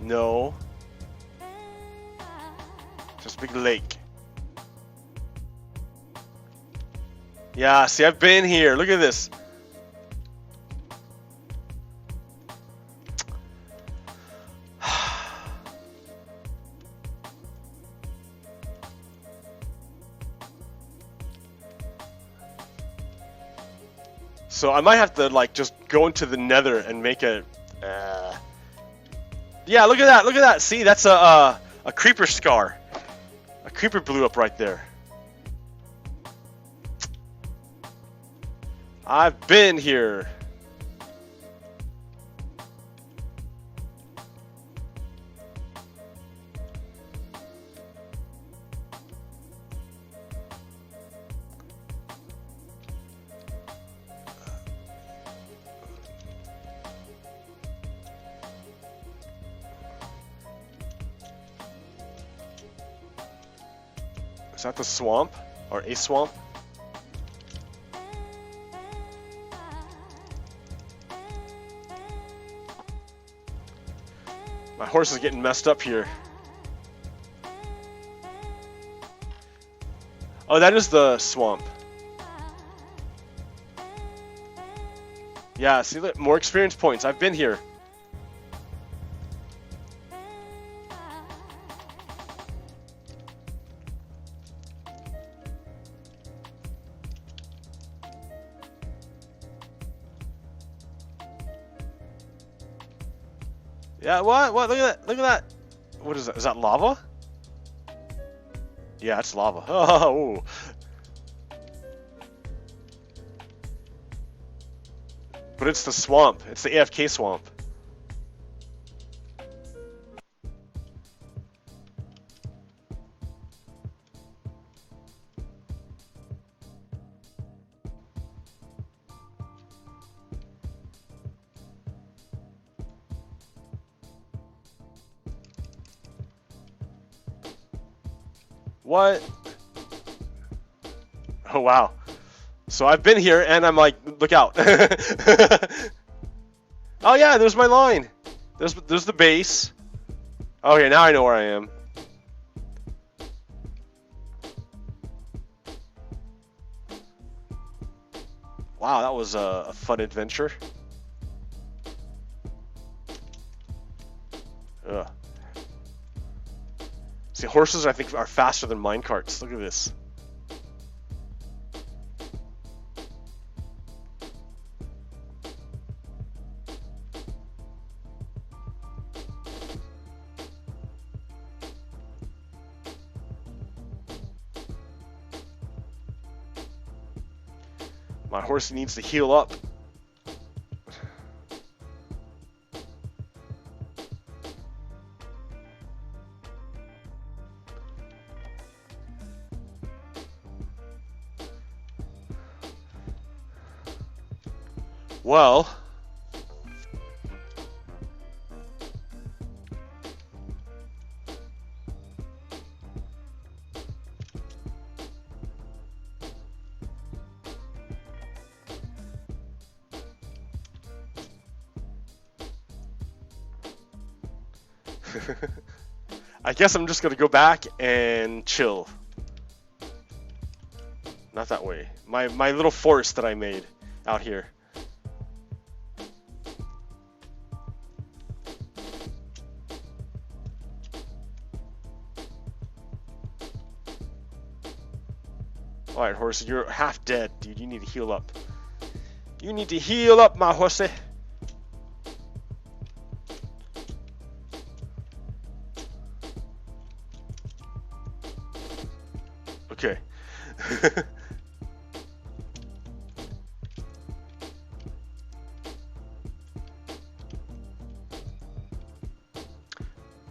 No. Just a big lake. Yeah, see, I've been here. Look at this. So I might have to like just go into the Nether and make a. Yeah, look at that! Look at that! See, that's a creeper scar. A creeper blew up right there. I've been here. Is that the swamp? Or a swamp? My horse is getting messed up here. Oh, that is the swamp. Yeah, see, look, more experience points. I've been here. Yeah, what? What? Look at that. Look at that. What is that? Is that lava? Yeah, it's lava. Oh. But it's the swamp. It's the AFK swamp. What? Oh, wow. So I've been here and I'm like, look out. Oh yeah, there's my line. There's the base. Okay, now I know where I am. Wow, that was a fun adventure. Ugh. See, horses I think are faster than minecarts. Look at this. My horse needs to heal up. Well, I guess I'm just gonna go back and chill. Not that way. My little forest that I made out here. Alright, horse, you're half dead, dude. You need to heal up. You need to heal up, my horsey. Okay.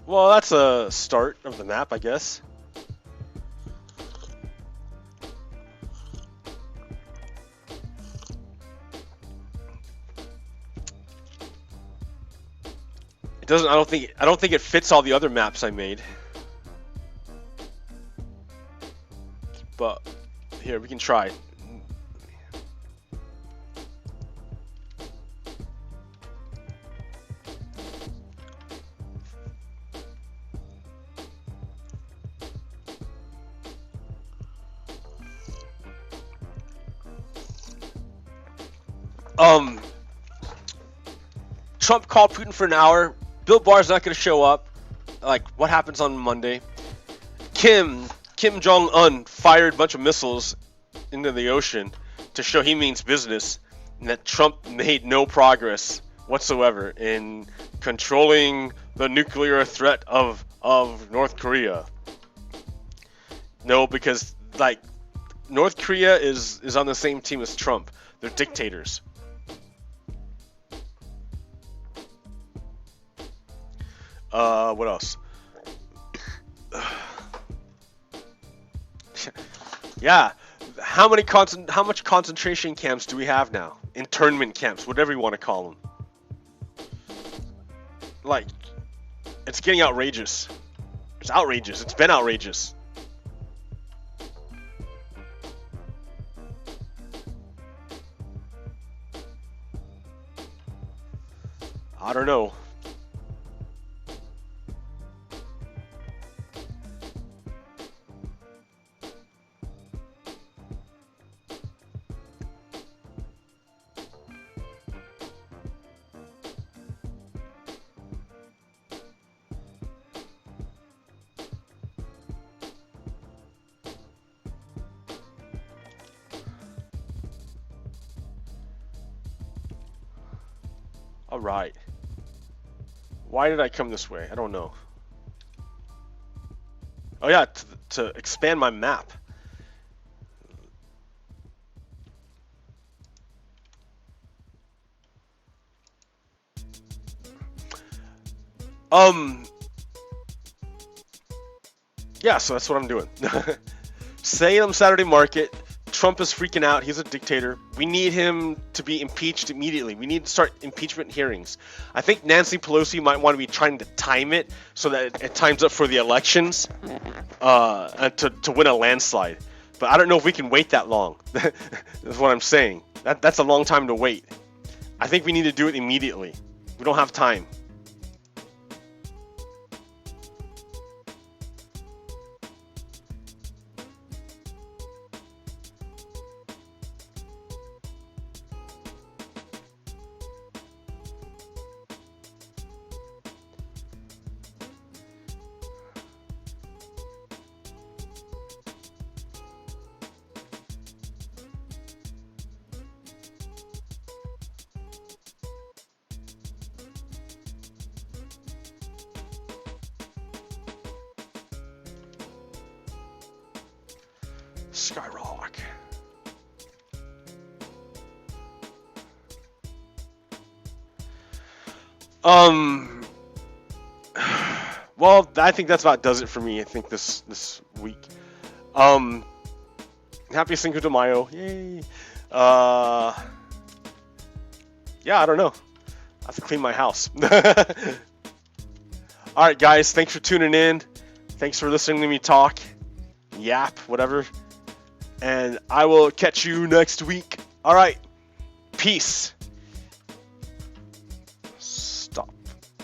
Well, that's a start of the map, I guess. It doesn't. I don't think it fits all the other maps I made. But here we can try. Trump called Putin for an hour. Bill Barr's not going to show up. Like, what happens on Monday? Kim Jong-un fired a bunch of missiles into the ocean to show he means business, and that Trump made no progress whatsoever in controlling the nuclear threat of North Korea. No, because, like, North Korea is on the same team as Trump. They're dictators. What else? Yeah, how much concentration camps do we have now? Internment camps, whatever you want to call them. Like, it's getting outrageous. It's outrageous. It's been outrageous. I don't know. Alright. Why did I come this way? I don't know. Oh yeah, to expand my map. Yeah, so that's what I'm doing. Salem Saturday Market. Trump is freaking out. He's a dictator. We need him to be impeached immediately. We need to start impeachment hearings. I think Nancy Pelosi might want to be trying to time it so that it times up for the elections to win a landslide. But I don't know if we can wait that long. That's what I'm saying. That's a long time to wait. I think we need to do it immediately. We don't have time. Skyrock. Well, I think that's about does it for me. I think this week. Happy Cinco de Mayo. Yay. Yeah, I don't know. I have to clean my house. Alright guys, thanks for tuning in. Thanks for listening to me talk. Yap, whatever. And I will catch you next week. Alright. Peace.